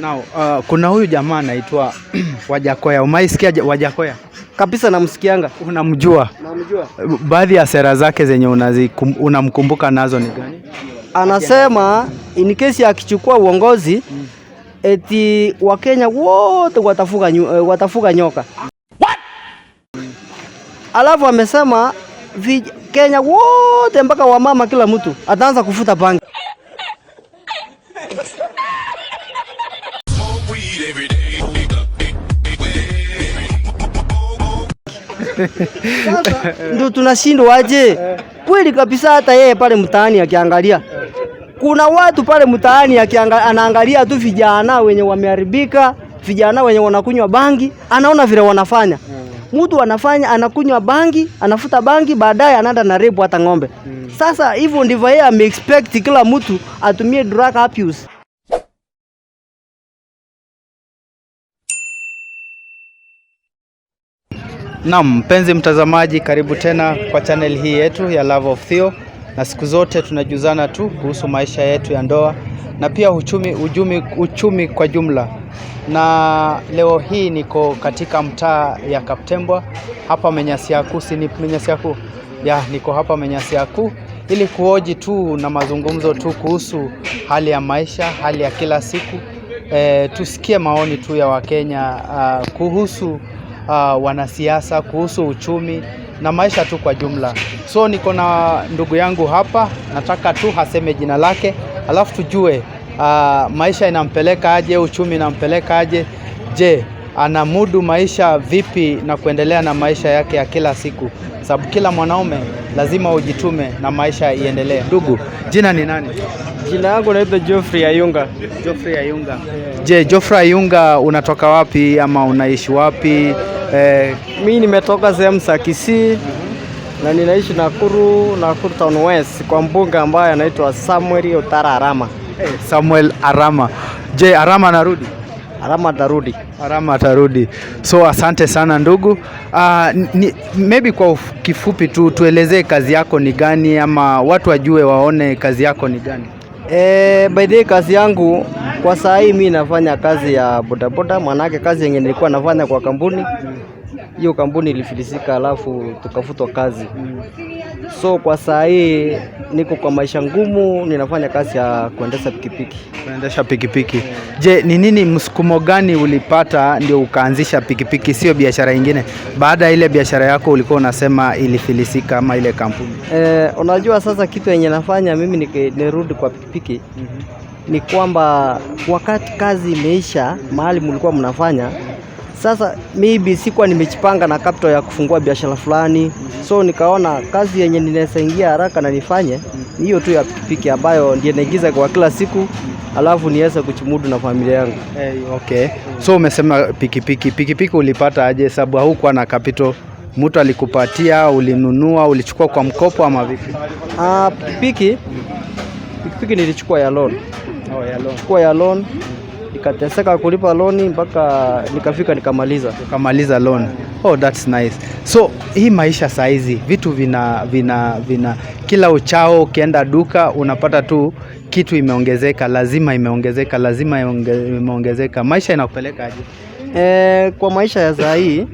Now, kuna huyu jamaa anaitwa Wajackoyah. Umaisikia Wajackoyah? Kabisa namsikianga. Unamjua? Namjua. Baadhi ya sera zake zenye unamkumbuka nazo ni gani? Anasema in case akichukua uongozi eti Wakenya wote watafuga nyoka. What? Alafu amesema Kenya wote mpaka wamama kila mtu ataanza kufuta bangi. Sasa ndio tunashindwa aje? Kweli kabisa, hata yeye pale mtaani akiangalia. Kuna watu pale mtaani anaangalia tu vijana wenye wameharibika, vijana wenye wanakunywa bangi, anaona vile wanafanya. Mtu anafanya anakunywa bangi, anafuta bangi, baadaye anaenda na rape hata ng'ombe. Sasa hivyo ndivyo yeye ameexpect kila mtu atumie drug abuse. Naam, mpenzi mtazamaji, karibu tena kwa channel hii yetu ya Love of Theo, na siku zote tunajuzana tu kuhusu maisha yetu ya ndoa na pia uchumi kwa jumla. Na leo hii niko katika mtaa ya Kaptembwa hapa Menyasiaku, niko hapa Menyasiaku ili kuhoji tu na mazungumzo tu kuhusu hali ya maisha, hali ya kila siku. Tusikie maoni tu ya Wakenya kuhusu wanasiasa, kuhusu uchumi na maisha tu kwa jumla. So niko na ndugu yangu hapa, nataka tu haseme jina lake, alafu tujue maisha inampeleka aje, uchumi inampeleka aje. Je, anamudu maisha vipi na kuendelea na maisha yake ya kila siku? Sababu kila mwanaume lazima ujitume na maisha iendelee. Ndugu, jina ni nani? Jina yangu naitwa Geoffrey Ayunga. Geoffrey Ayunga. Je, Geoffrey Ayunga, unatoka wapi ama unaishi wapi? Mimi nimetoka sehemu za Kisii na ninaishi Nakuru Town West kwa mbunge ambaye anaitwa Samuel Otara Arama. Samuel Arama. Je, Arama anarudi? Arama atarudi. So asante sana ndugu. Maybe kwa kifupi tu tuelezee kazi yako ni gani, ama watu wajue waone kazi yako ni gani? By the way, kazi yangu kwa saa hii mimi nafanya kazi ya bodaboda, manake kazi yenye nilikuwa nafanya kwa kampuni. Hiyo kampuni ilifilisika, alafu tukafutwa kazi. So kwa saa hii niko kwa maisha ngumu, ninafanya kazi ya kuendesha pikipiki. Je, ni nini msukumo gani ulipata ndio ukaanzisha pikipiki, sio biashara nyingine? Baada ile biashara yako ulikuwa unasema ilifilisika ama ile kampuni. Unajua sasa kitu yenye nafanya mimi nirudi kwa pikipiki ni kwamba wakati kazi imeisha mahali mlikuwa mnafanya, sasa maybe sikuwa nimejipanga na capital ya kufungua biashara fulani. So nikaona kazi yenye ninaweza ingia haraka na nifanye hiyo tu ya pikipiki, ambayo ndiye naingiza kwa kila siku, alafu niweze kuchimudu na familia yangu. Okay. So umesema pikipiki ulipata aje? Sababu haukuwa na capital. Mtu alikupatia, ulinunua, ulichukua kwa mkopo ama vipi? Pikipiki nilichukua ya loan. Ya loan. Nikateseka kulipa loan mpaka nikafika nikamaliza loan. Oh, that's nice. So hii maisha saizi vitu vina kila uchao, ukienda duka unapata tu kitu imeongezeka, lazima imeongezeka. Maisha inakupeleka aje? Kwa maisha ya saa hii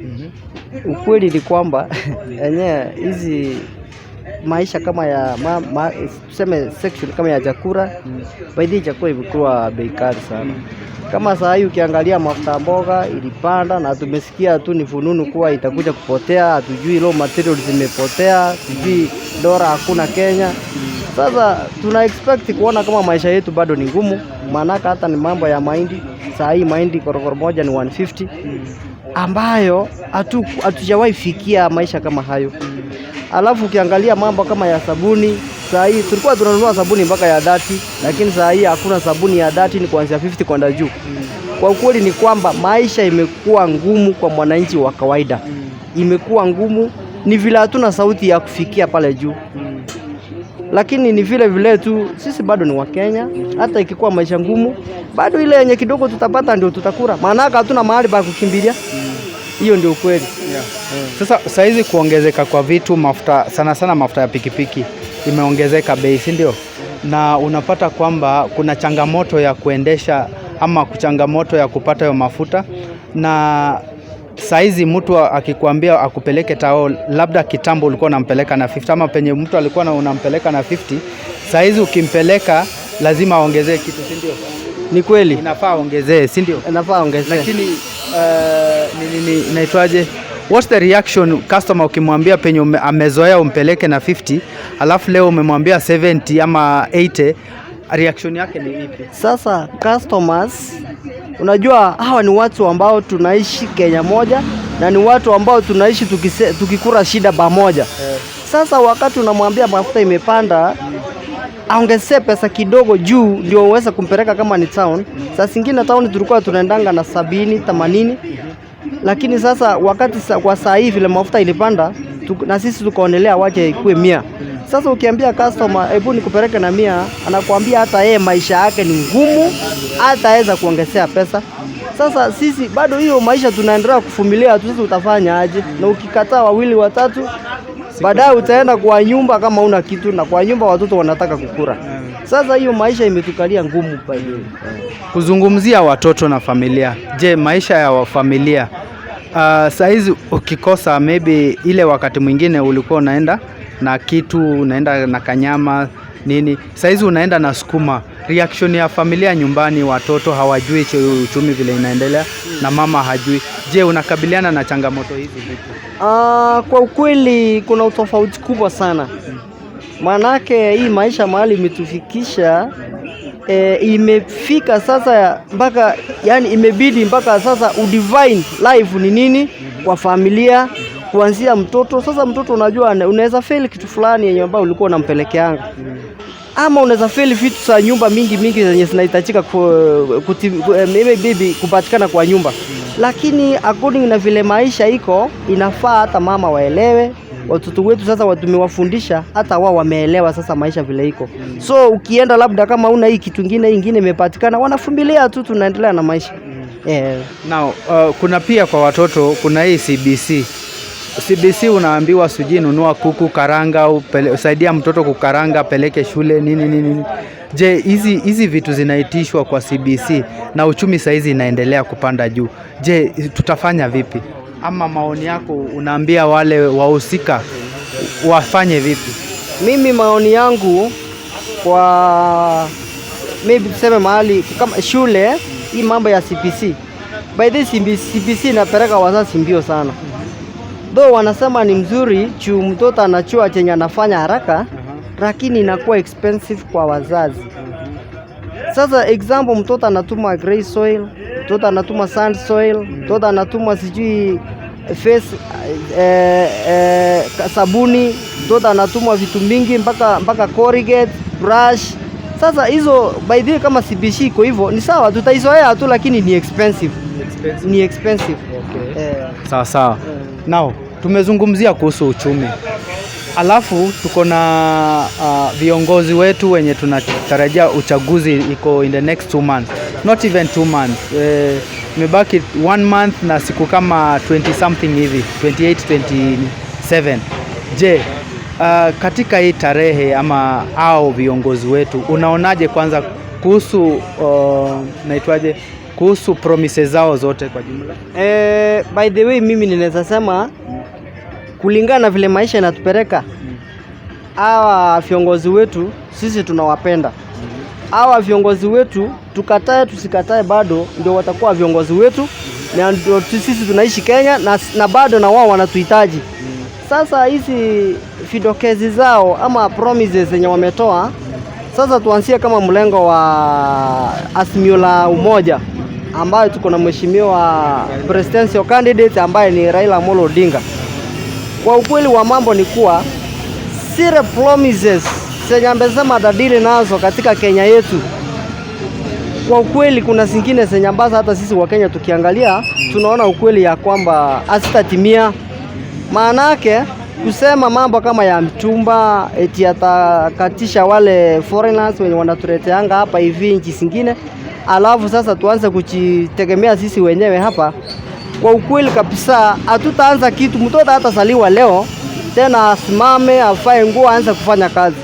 ukweli ni kwamba yenyewe hizi maisha kama ya tuseme section kama ya chakula, baadhi chakula imekuwa bei kali sana. Kama saa hii ukiangalia mafuta mboga ilipanda, na tumesikia tu ni fununu kuwa itakuja kupotea, hatujui raw materials zimepotea, sijui dola hakuna Kenya. Sasa tuna expect kuona kama maisha yetu bado ni ngumu, maana hata ni mambo ya mahindi. Saa hii mahindi korokoro moja ni 150, ambayo hatujawahi fikia maisha kama hayo. Alafu ukiangalia mambo kama ya sabuni, saa hii tulikuwa tunanunua sabuni mpaka ya 30, lakini saa hii hakuna sabuni ya 30, ni kuanzia 50 kwenda juu. Kwa ukweli ni kwamba maisha imekuwa ngumu kwa mwananchi wa kawaida. Imekuwa ngumu, ni vile hatuna sauti ya kufikia pale juu. Lakini ni vile tu sisi bado ni Wakenya, hata ikikuwa maisha ngumu, bado ile yenye kidogo tutapata ndio tutakula. Maana hatuna mahali pa kukimbilia. Hiyo ndio ukweli. Sasa saizi kuongezeka kwa vitu, mafuta sana mafuta ya pikipiki imeongezeka bei, si ndio? Na unapata kwamba kuna changamoto ya kuendesha ama changamoto ya kupata hiyo mafuta. Na saizi mtu akikwambia akupeleke tao, labda kitambo ulikuwa unampeleka na 50 ama penye mtu alikuwa unampeleka na 50, saizi ukimpeleka lazima aongezee kitu, si ndio? Ni kweli. Inafaa ongezee, si ndio? Inafaa ongezee. Lakini inaitwaje? What's the reaction customer ukimwambia penye amezoea umpeleke na 50, alafu leo umemwambia 70 ama 80, reaction yake ni ipi? Sasa customers, unajua hawa ni watu ambao tunaishi Kenya moja na ni watu ambao tunaishi tukikura shida pamoja. Sasa wakati unamwambia mafuta imepanda, aongezee pesa kidogo juu ndio uweze kumpeleka kama ni town. Sasa zingine town tulikuwa tunaendanga na 70, 80. Lakini sasa wakati kwa saa hii vile mafuta ilipanda, na sisi tukaonelea waje ikuwe 100. Sasa ukiambia customer hebu nikupeleke na 100, anakuambia hata yeye maisha yake ni ngumu, hataweza kuongezea pesa. Sasa sisi bado hiyo maisha tunaendelea kuvumilia tu. Sasa utafanya aje? Na ukikataa wawili watatu, baadaye utaenda kwa nyumba kama una kitu, na kwa nyumba watoto wanataka kukula. Sasa hiyo maisha imetukalia ngumu pale. Kuzungumzia watoto na familia. Je, maisha ya familia saizi ukikosa maybe ile wakati mwingine ulikuwa unaenda na kitu, unaenda na kanyama nini, saizi unaenda na sukuma. Reaction ya familia nyumbani, watoto hawajui uchumi vile inaendelea na mama hajui. Je, unakabiliana na changamoto hizi vipi? Kwa ukweli kuna utofauti kubwa sana. Manake hii maisha mahali imetufikisha, imefika sasa mpaka yani imebidi mpaka sasa udivine life ni nini kwa familia, kuanzia mtoto. Sasa mtoto unajua unaweza fail kitu fulani yenye ambao ulikuwa unampelekeanga, ama unaweza fail vitu za nyumba mingi zenye zinahitajika kupatikana kwa nyumba. Lakini according na vile maisha iko, inafaa hata mama waelewe watoto wetu. Sasa tumewafundisha hata wao wameelewa sasa maisha vile iko. So ukienda labda kama una hii kitu ingine imepatikana, wanafumilia tu, tunaendelea na maisha. Now kuna pia kwa watoto kuna hii CBC unaambiwa sijui nunua kuku, karanga, usaidia mtoto kukaranga, peleke shule nini. Je, hizi vitu zinaitishwa kwa CBC na uchumi saizi inaendelea kupanda juu. Je, tutafanya vipi? Ama maoni yako unaambia wale wahusika wafanye vipi? Mimi maoni yangu kwa maybe tuseme mahali kama shule, hii mambo ya CBC. By this CBC inapeleka wazazi mbio sana. Though wanasema ni mzuri juu mtoto anachua chenye anafanya haraka, lakini inakuwa expensive kwa wazazi. Sasa example, mtoto anatuma gray soil, mtoto anatuma sand soil, mtoto anatuma sijui face sabuni, mtoto anatuma vitu mingi mpaka corrugate, brush. Sasa hizo by the way kama CBC iko hivyo ni sawa, tutaizoea tu, lakini ni expensive. Okay. Sawa. Now tumezungumzia kuhusu uchumi. Alafu tuko na viongozi wetu wenye tunatarajia uchaguzi iko in the next 2 months. Not even 2 months. Imebaki 1 month na siku kama 20 something hivi, 28, 27. Je, katika hii tarehe ama au viongozi wetu unaonaje kwanza kuhusu kuhusu promises zao zote kwa jumla? By the way mimi ninaweza sema kulingana na vile maisha inatupeleka, hawa viongozi wetu sisi tunawapenda. Hawa viongozi wetu tukatae tusikatae, bado ndio watakuwa viongozi wetu, na ndio sisi tunaishi Kenya na bado na wao wanatuhitaji. Sasa hizi vidokezi zao ama promises zenye wametoa, sasa tuanzie kama mlengo wa Azimio la Umoja ambayo tuko na mheshimiwa presidential candidate ambaye ni Raila Amolo Odinga. Kwa ukweli wa mambo ni kuwa zile promises zenye amesema dadili nazo katika Kenya yetu, kwa ukweli kuna zingine zenye ambazo hata sisi wa Kenya tukiangalia tunaona ukweli ya kwamba hazitatimia. Maana yake kusema mambo kama ya mchumba eti atakatisha wale foreigners wenye wanatuleteanga hapa hivi nchi zingine, alafu sasa tuanze kujitegemea sisi wenyewe hapa. Kwa ukweli kabisa hatutaanza kitu. Mtoto hata saliwa leo tena asimame afae nguo aanze kufanya kazi.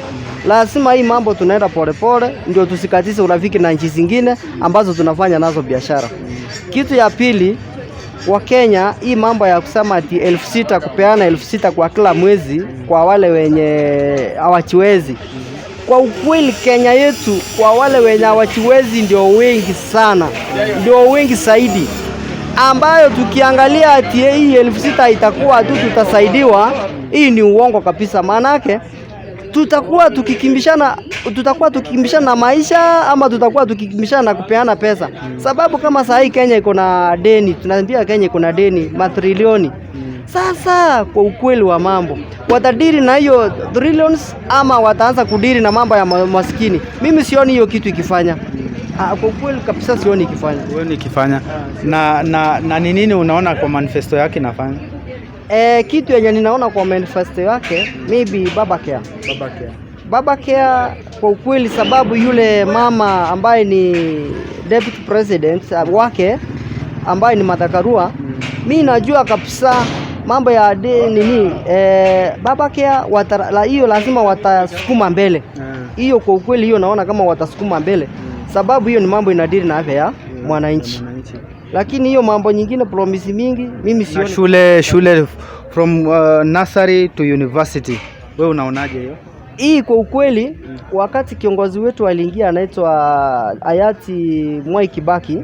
Lazima hii mambo tunaenda polepole ndio tusikatize urafiki na nchi zingine ambazo tunafanya nazo biashara. Kitu ya pili, wa Kenya hii mambo ya kusema ati 6,000 kupeana 6,000 kwa kila mwezi kwa wale wenye hawachiwezi. Kwa ukweli Kenya yetu kwa wale wenye hawachiwezi ndio wengi sana. Ndio wengi zaidi. Ambayo tukiangalia ati hii 6,000 itakuwa tu tutasaidiwa, hii ni uongo kabisa. Maanake tutakuwa tukikimbishana na maisha ama tutakuwa tukikimbishana na kupeana pesa. Sababu kama saa hii Kenya iko na deni, tunaambia Kenya iko na deni matrilioni. Sasa kwa ukweli wa mambo, watadiri na hiyo trillions ama wataanza kudiri na mambo ya maskini? Mimi sioni hiyo kitu ikifanya. Kwa ukweli kabisa sioni ikifanya. Wewe ikifanya. Na ni nini unaona kwa manifesto yake inafanya? Kitu yenye ninaona kwa manifesto yake maybe Baba Care kwa ukweli, sababu yule mama ambaye ni deputy president wake ambaye ni Matakarua, mimi najua kabisa mambo ya nini Baba Care hiyo lazima watasukuma mbele. Hiyo kwa ukweli hiyo naona kama watasukuma mbele, sababu hiyo ni mambo inadili na afya ya mwananchi. Lakini hiyo mambo nyingine promise mingi mimi sioni. Shule from nursery to university, wewe unaonaje hiyo? Hii kwa ukweli wakati kiongozi wetu aliingia anaitwa hayati Mwai Kibaki,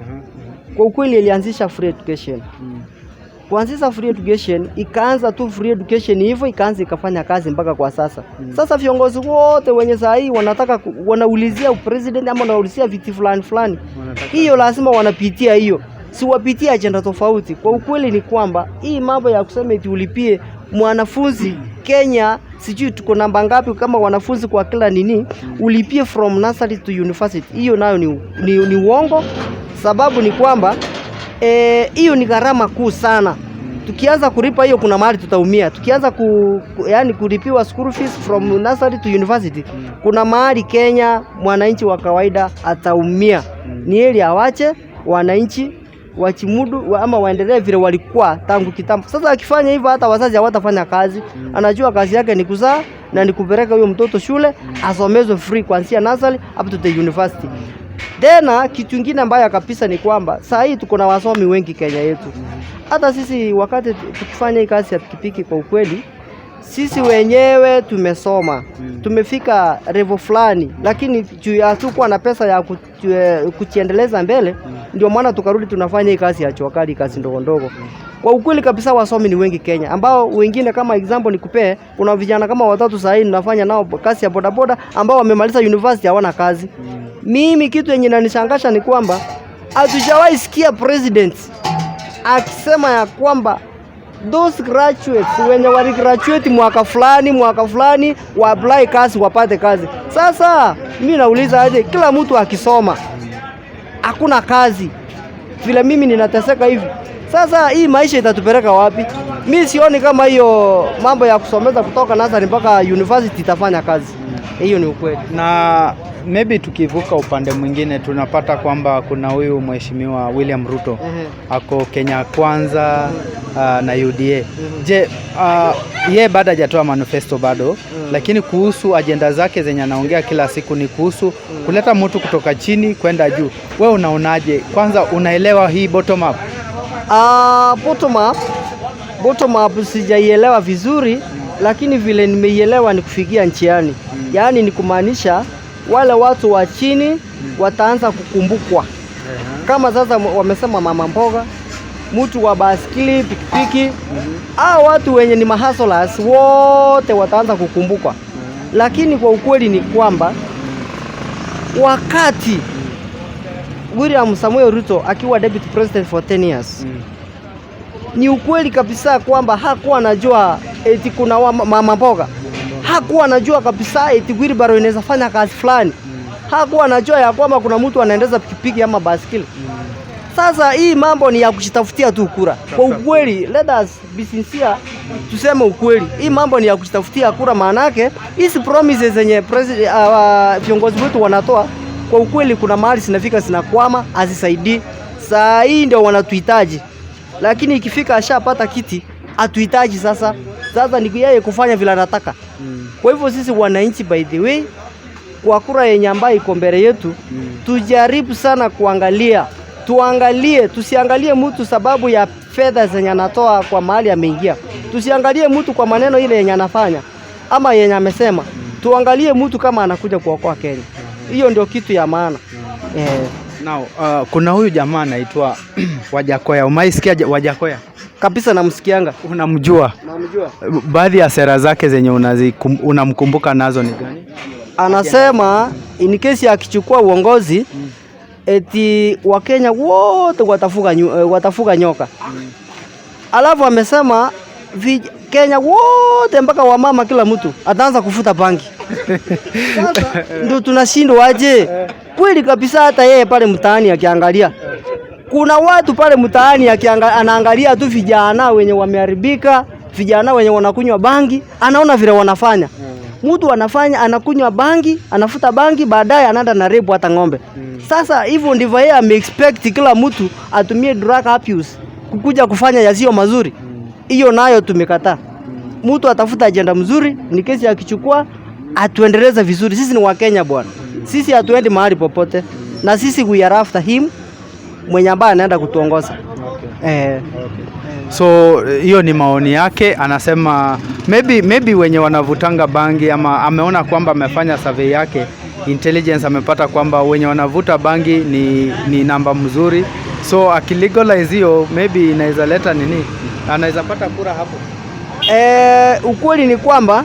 kwa ukweli alianzisha free education. Kuanzisha free education, ikaanza tu free education hivyo, ikaanza ikafanya kazi mpaka kwa sasa. Sasa viongozi wote wenye saa hii wanaulizia president ama wanaulizia viti fulani. Hiyo lazima wanapitia hiyo. Si wapitia agenda tofauti. Kwa ukweli ni kwamba hii mambo ya kusema eti ulipie mwanafunzi Kenya sijui tuko namba ngapi kama wanafunzi kwa kila nini ulipie from nursery to university, hiyo nayo ni uongo. Sababu ni kwamba hiyo ni gharama kuu sana. Tukianza kulipa hiyo kuna mahali tutaumia. Tukianza yani kulipiwa school fees from nursery to university, kuna mahali Kenya mwananchi wa kawaida ataumia. Ni heri awache wananchi wachimudu ama waendelee vile walikuwa tangu kitambo. Sasa akifanya hivyo hata wazazi hawatafanya kazi. Anajua kazi yake ni kuzaa na ni kupeleka huyo mtoto shule asomezwe free kuanzia nursery up to the university. Tena kitu kingine mbaya kabisa ni kwamba saa hii tuko na wasomi wengi Kenya yetu. Hata sisi wakati tukifanya hii kazi ya pikipiki kwa ukweli sisi wenyewe tumesoma. Tumefika level fulani, lakini hatukuwa na pesa ya kujiendeleza mbele. Ndio maana tukarudi tunafanya hii kazi ya chokali, kazi ndogo ndogo. Kwa ukweli kabisa wasomi ni wengi Kenya, ambao wengine kama example nikupee, kuna vijana kama 3 sasa hivi tunafanya nao kazi ya bodaboda ambao wamemaliza university hawana kazi. Mimi kitu yenye inanishangaza ni kwamba hatujawahi sikia president akisema ya kwamba those graduates wenye wali graduate mwaka fulani wa apply kazi wapate kazi. Sasa mimi nauliza aje, kila mtu akisoma hakuna kazi, vile mimi ninateseka hivi, sasa hii maisha itatupeleka wapi? Mimi sioni kama hiyo mambo ya kusomeza kutoka nursery mpaka university itafanya kazi. Hiyo ni ukweli. Na maybe tukivuka upande mwingine tunapata kwamba kuna huyu mheshimiwa William Ruto ako Kenya Kwanza na UDA. Je, yeye bado hajatoa manifesto bado, lakini kuhusu agenda zake zenye anaongea kila siku ni kuhusu kuleta mtu kutoka chini kwenda juu. Wewe unaonaje? Kwanza unaelewa hii bottom up? Bottom up sijaielewa vizuri, lakini vile nimeielewa ni kufikia nchiani. Yaani ni kumaanisha wale watu wa chini wataanza kukumbukwa. Kama sasa wamesema mama mboga, mtu wa baskili, pikipiki, hao watu wenye ni mahustlers wote wataanza kukumbukwa. Lakini kwa ukweli ni kwamba wakati William Samuel Ruto akiwa deputy president for 10 years, ni ukweli kabisa kwamba hakuwa anajua eti kuna mama mboga. Hakuwa anajua kabisa eti wheelbarrow inaweza fanya kazi fulani. Hakuwa anajua ya kwamba kuna mtu anaendeza pikipiki ama baskeli. Sasa hii mambo ni ya kujitafutia tu kura. Kwa ukweli, let us be sincere, tuseme ukweli. Hii mambo ni ya kujitafutia kura, maana yake hizi promises zenye viongozi wetu wanatoa, kwa ukweli kuna mahali zinafika zinakwama, hazisaidii. Saa hii ndio wanatuhitaji. Lakini ikifika ashapata kiti, hatuhitaji sasa. Sasa ni yeye kufanya vile anataka. Kwa hivyo sisi wananchi, by the way, kwa kura yenye ambayo iko mbele yetu, tujaribu sana tuangalie, tusiangalie mtu sababu ya fedha zenye anatoa kwa mahali ameingia. Tusiangalie mtu kwa maneno ile yenye anafanya ama yenye amesema. Tuangalie mtu kama anakuja kuokoa Kenya. Hiyo ndio kitu ya maana. Now, kuna huyu jamaa anaitwa Wajackoyah. Umaisikia Wajackoyah? Kabisa namsikianga. Unamjua? Namjua. Baadhi ya sera zake zenye unamkumbuka nazo ni gani? Anasema in case akichukua uongozi eti Wakenya wote watafuga nyoka. Alafu amesema Kenya wote mpaka wamama kila mtu ataanza kufuta bangi. Sasa ndio tunashindwa aje? Kweli kabisa, hata yeye pale mtaani akiangalia. Kuna watu pale mtaani anaangalia tu vijana wenye wameharibika, vijana wenye wanakunywa bangi, anaona vile wanafanya. Mtu anakunywa bangi, anafuta bangi, baadaye anaenda na rape hata ng'ombe. Sasa hivyo ndivyo yeye ameexpect kila mtu atumie drug abuse kukuja kufanya yasio mazuri. Hiyo nayo tumekataa. Mtu atafuta agenda mzuri, ni kesi akichukua atuendeleze vizuri. Sisi ni Wakenya bwana. Sisi hatuendi mahali popote. Na sisi we are after him, mwenye ambaye anaenda kutuongoza. So hiyo ni maoni yake. Anasema maybe wenye wanavutanga bangi, ama ameona kwamba amefanya survey yake intelligence, amepata kwamba wenye wanavuta bangi ni namba mzuri. So akilegalize hiyo maybe inaweza leta nini? Anaweza pata kura hapo. Ukweli ni kwamba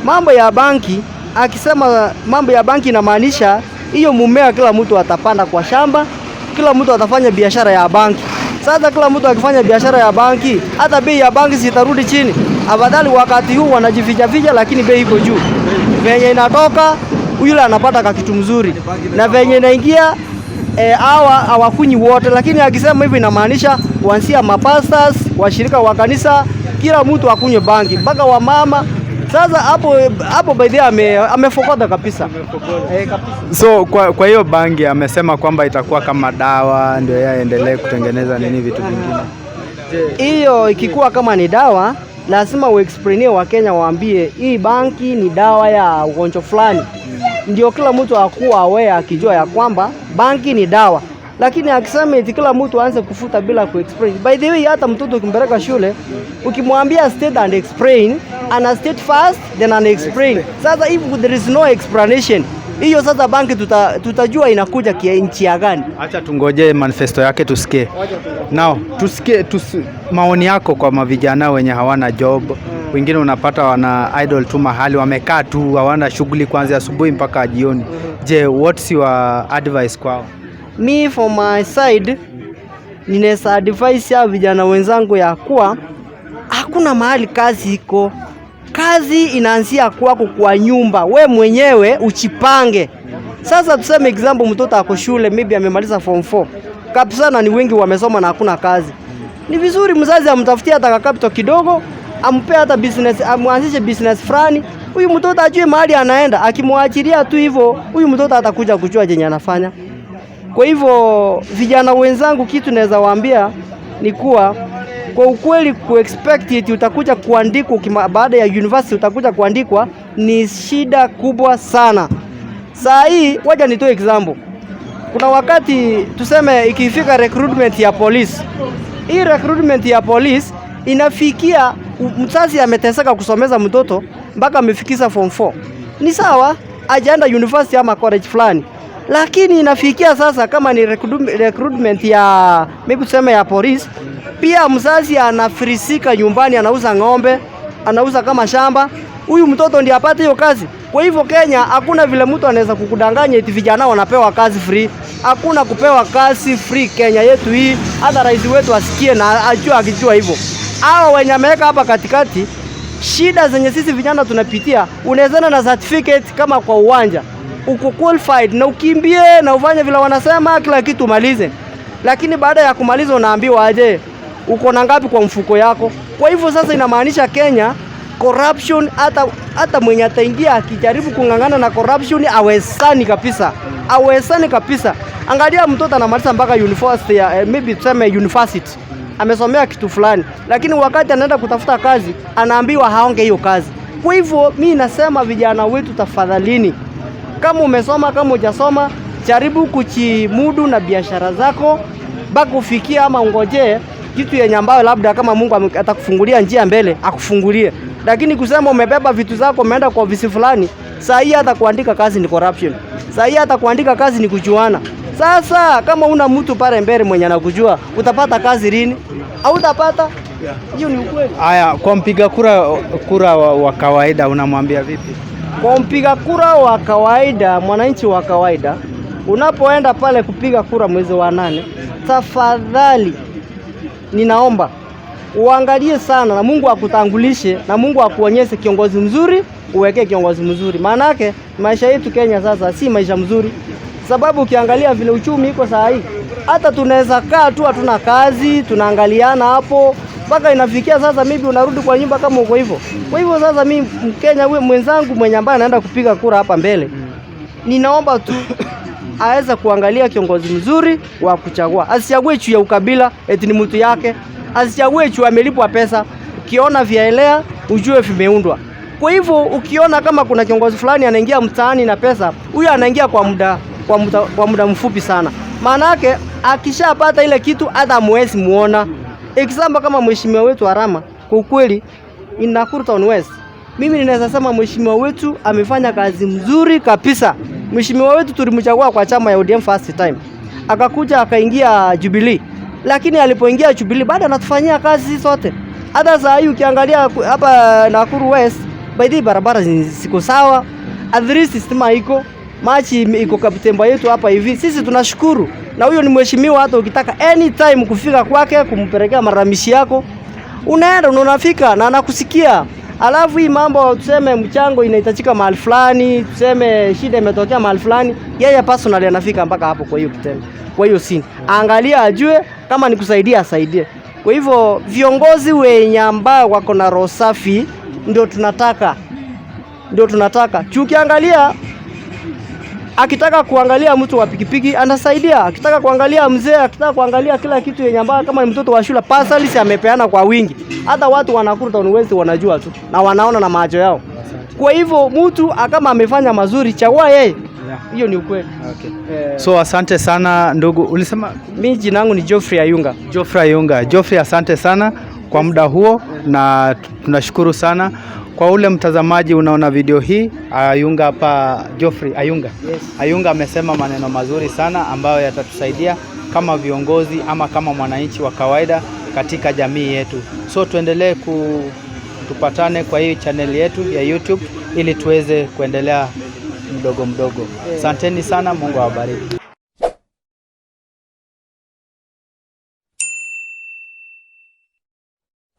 mambo ya banki, akisema mambo ya banki inamaanisha hiyo mumea kila mtu atapanda kwa shamba, kila mtu atafanya biashara ya banki. Sasa kila mtu akifanya biashara ya banki, hata bei ya banki sitarudi chini. Afadhali wakati huu wanajificha lakini bei iko juu. Venye inatoka yule anapata kitu mzuri, na venye inaingia hawakunyi wote. Lakini akisema hivi inamaanisha kuanzia mapastors, washirika wa kanisa, kila mtu akunywe bangi mpaka wa mama. Sasa hapo by the amefokota kabisa. Kabisa. So kwa hiyo bangi amesema kwamba itakuwa kama dawa, ndio yeye aendelee kutengeneza vitu vingine. Hiyo ikikuwa kama ni dawa, lazima uexplainie Wakenya, waambie hii bangi ni dawa ya ugonjwa fulani. Ndio kila mtu akuwa aware, akijua ya kwamba bangi ni dawa. Lakini akisema eti kila mtu aanze kufuta bila kuexplain. By the way, hata mtoto ukimpeleka shule, ukimwambia state and explain, ana state first then ana explain. Sasa if there is no explanation, hiyo sasa banki tutajua inakuja nchi gani. Acha tungoje manifesto yake tusikie. Now tusikie maoni yako kwa mavijana wenye hawana job. Wengine unapata wana idle tu mahali, wamekaa tu, hawana shughuli kuanzia asubuhi mpaka jioni. Je, what's your advice kwao? Me for my side, ninaweza advise ya vijana wenzangu ya kuwa hakuna mahali kazi iko. Kazi inaanzia kwako kwa nyumba. We mwenyewe uchipange. Sasa tuseme example, mtoto ako shule, maybe amemaliza form 4. Kabisa na ni wengi wamesoma na hakuna kazi. Ni vizuri mzazi amtafutie hata capital kidogo, ampe hata business, amuanzishe business fulani. Huyu mtoto ajue mahali anaenda. Akimwachilia tu hivyo, huyu mtoto atakuja kujua jenye anafanya. Kwa hivyo vijana wenzangu, kitu naweza waambia ni kuwa kwa ukweli kuexpect it utakuja kuandikwa baada ya university, utakuja kuandikwa ni shida kubwa sana. Saa hii wacha nitoe example. Kuna wakati tuseme ikifika recruitment ya police. Hii recruitment ya police inafikia mzazi ameteseka kusomeza mtoto mpaka amefikisha form 4. Ni sawa, ajaenda university ama college fulani. Lakini inafikia sasa kama ni recruitment ya maybe tuseme ya police, pia mzazi anafirisika nyumbani, anauza ng'ombe, anauza kama shamba, huyu mtoto ndiye apate hiyo kazi. Kwa hivyo Kenya hakuna vile mtu anaweza kukudanganya eti vijana wanapewa kazi free. Hakuna kupewa kazi free Kenya yetu hii. Hata rais wetu asikie na akijua hivyo. Hao wenye ameweka hapa katikati, shida zenye sisi vijana tunapitia, unaweza na certificate kama kwa uwanja. Uko qualified na ukimbie na ufanye vile wanasema kila kitu malize. Lakini baada ya kumaliza unaambiwa aje uko na ngapi kwa mfuko yako. Kwa hivyo sasa inamaanisha Kenya corruption, hata mwenye ataingia akijaribu kungangana na corruption awezani kabisa. Awezani kabisa. Angalia mtoto anamaliza mpaka university ya maybe tuseme university. Amesomea kitu fulani, lakini wakati anaenda kutafuta kazi anaambiwa haonge hiyo kazi. Kwa hivyo mimi nasema vijana wetu tafadhalini, Kama umesoma, kama hujasoma, jaribu kujimudu na biashara zako mpaka kufikia, ama ungoje kitu yenye ambayo labda kama Mungu atakufungulia njia mbele akufungulie. Lakini kusema umebeba vitu zako umeenda kwa ofisi fulani, saa hii hata kuandika kazi ni corruption. Saa hii hata kuandika kazi ni kujuana. Sasa kama una mtu pale mbele mwenye anakujua, utapata kazi lini? Au utapata? Hiyo ni ukweli. Haya, kwa mpiga kura wa kawaida unamwambia vipi? Kwa mpiga kura wa kawaida, mwananchi wa kawaida, unapoenda pale kupiga kura mwezi wa 8, tafadhali ninaomba uangalie sana na Mungu akutangulishe na Mungu akuonyeshe kiongozi mzuri, uweke kiongozi mzuri. Maana yake maisha yetu Kenya sasa si maisha mzuri. Sababu ukiangalia vile uchumi iko saa hii, hata tunaweza kaa tu hatuna kazi, tunaangaliana hapo mpaka inafikia sasa mimi unarudi kwa nyumba kama uko hivyo. Kwa hivyo sasa mimi Mkenya mwenzangu mwenye ambaye anaenda kupiga kura hapa mbele, ninaomba tu aweze kuangalia kiongozi mzuri wa kuchagua. Asichague juu ya ukabila eti ni mtu yake, asichague juu amelipwa pesa. Ukiona vyaelea ujue vimeundwa. Kwa hivyo ukiona kama kuna kiongozi fulani anaingia mtaani na pesa, huyo anaingia kwa muda mfupi sana. Maana yake akishapata ile kitu hata mwezi muona. Example kama mheshimiwa wetu Arama, kwa kweli in Nakuru Town West, mimi ninaweza sema mheshimiwa wetu amefanya kazi mzuri kabisa. Mheshimiwa wetu tulimchagua kwa chama ya ODM first time. Akakuja akaingia Jubilee. Lakini alipoingia Jubilee baada anatufanyia kazi sote. Hata saa hii ukiangalia hapa Nakuru West, baadhi barabara ziko sawa, adhiri system iko, maji iko kapitemba yetu hapa hivi. Sisi tunashukuru. Na huyo ni mheshimiwa, hata ukitaka anytime kufika kwake kumpelekea maramishi yako, unaenda unafika na anakusikia. Alafu hii mambo tuseme mchango inahitajika mahali fulani, tuseme shida imetokea mahali fulani, yeye personally anafika mpaka hapo kwa hiyo kitendo. Kwa hiyo scene, angalia ajue kama ni kusaidia asaidie. Kwa hivyo viongozi wenye ambao wako na roho safi ndio tunataka. Ukiangalia akitaka kuangalia mtu wa pikipiki anasaidia, akitaka kuangalia mzee, akitaka kuangalia kila kitu yenye ambayo kama ni mtoto wa shule pasali amepeana kwa wingi. Hata watu wa Nakuru Town West wanajua tu na wanaona na macho yao. Kwa hivyo mtu kama amefanya mazuri chagua yeye. Hiyo ni ukweli. Okay. So asante sana ndugu. Ulisema mimi jina langu ni Geoffrey Ayunga. Geoffrey, asante sana kwa muda huo na tunashukuru sana. Kwa ule mtazamaji unaona video hii, Ayunga hapa, Geoffrey Ayunga. Yes. Ayunga amesema maneno mazuri sana ambayo yatatusaidia kama viongozi ama kama mwananchi wa kawaida katika jamii yetu. So tuendelee tupatane kwa hii channel yetu ya YouTube ili tuweze kuendelea mdogo. Asanteni sana, Mungu awabariki.